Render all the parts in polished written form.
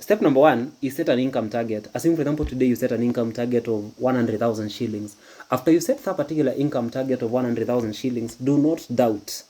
Step number one is set an income target. Assume, for example, today you set an income target of 100,000 shillings. After you set that particular income target of 100,000 shillings, do not doubt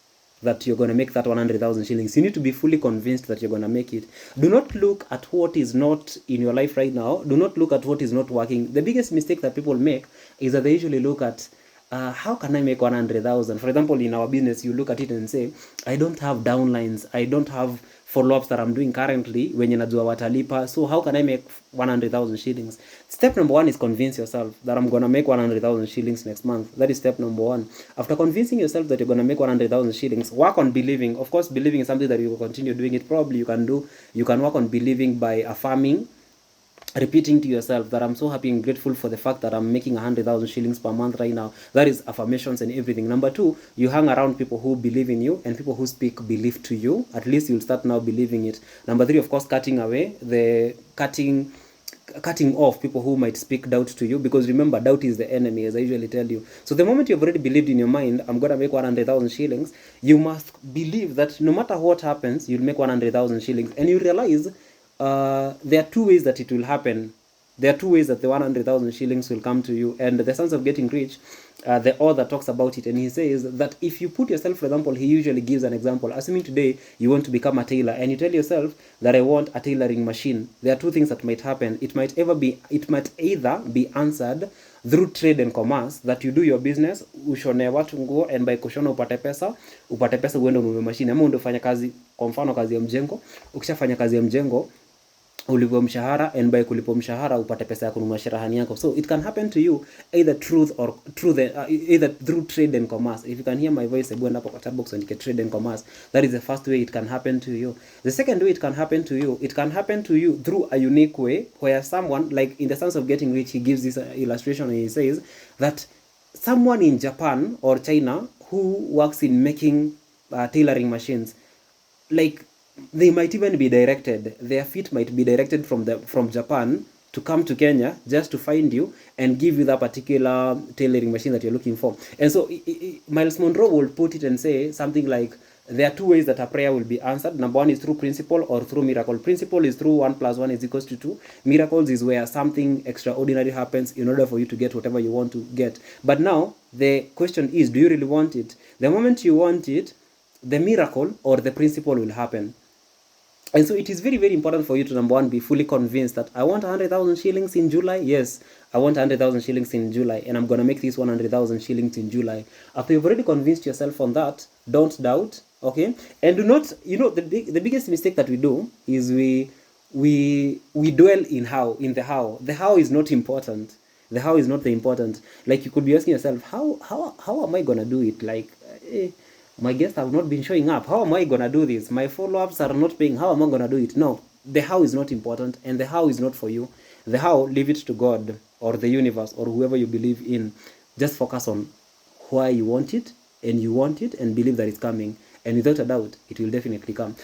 that you're going to make that 100,000 shillings. You need to be fully convinced that you're going to make it. Do not look at what is not in your life right now. Do not look at what is not working. The biggest mistake that people make is that they usually look at how can I make 100,000? For example, in our business, you look at it and say, I don't have downlines. I don't have follow-ups that I'm doing currently when najua watalipa. So how can I make 100,000 shillings? Step number one is convince yourself that I'm going to make 100,000 shillings next month. That is step number one. After convincing yourself that you're going to make 100,000 shillings, work on believing. Of course, believing is something that you will continue doing. It probably you can work on believing by affirming, repeating to yourself that I'm so happy and grateful for the fact that I'm making 100,000 shillings per month right now. That is affirmations and everything. Number two, you hang around people who believe in you and people who speak belief to you. At least you'll start now believing it. Number three, of course, cutting off people who might speak doubt to you, because remember, doubt is the enemy, as I usually tell you. So the moment you've already believed in your mind, I'm going to make 100,000 shillings, you must believe that no matter what happens, you'll make 100,000 shillings. And you realize there are two ways that it will happen. There are two ways that the 100,000 shillings will come to you. And the Sons of Getting Rich, the author talks about it, and he says that if you put yourself, for example, he usually gives an example. Assuming today you want to become a tailor, and you tell yourself that I want a tailoring machine, there are two things that might happen. It might either be answered through trade and commerce, that you do your business, ushone watu nguo, and by kushona upate pesa uende ununue machine, ama ufanye kazi, kwa mfano kazi ya mjengo. Ukishafanya kazi ya mjengo, ulipwe mshahara, and by kulipwa mshahara upate pesa ya kununua cherehani yako. So it can happen to you either either through trade and commerce. If you can hear my voice, go up on chat box and get trade and commerce. That is the first way it can happen to you. The second way it can happen to you through a unique way, where someone, like in the Sons of Getting Rich, he gives this illustration, and he says that someone in Japan or China who works in making tailoring machines, like, they might even be directed, their feet might be directed from Japan to come to Kenya just to find you and give you that particular tailoring machine that you're looking for. And so Miles Monroe will put it and say something like, there are two ways that a prayer will be answered. Number one is through principle or through miracle. Principle is through 1 + 1 = 2. Miracles is where something extraordinary happens in order for you to get whatever you want to get. But now the question is, do you really want it? The moment you want it, the miracle or the principle will happen. And so it is very, very important for you to, number one, be fully convinced that I want 100,000 shillings in July. Yes, I want 100,000 shillings in July, and I'm going to make this 100,000 shillings in July. After you've already convinced yourself on that, don't doubt, okay? And do not, the biggest mistake that we do is we dwell in the how. The how is not important. The how is not the important. Like, you could be asking yourself, how am I going to do it? Like, my guests have not been showing up. How am I going to do this? My follow-ups are not paying. How am I going to do it? No, the how is not important, and the how is not for you. The how, leave it to God or the universe or whoever you believe in. Just focus on why you want it, and believe that it's coming. And without a doubt, it will definitely come.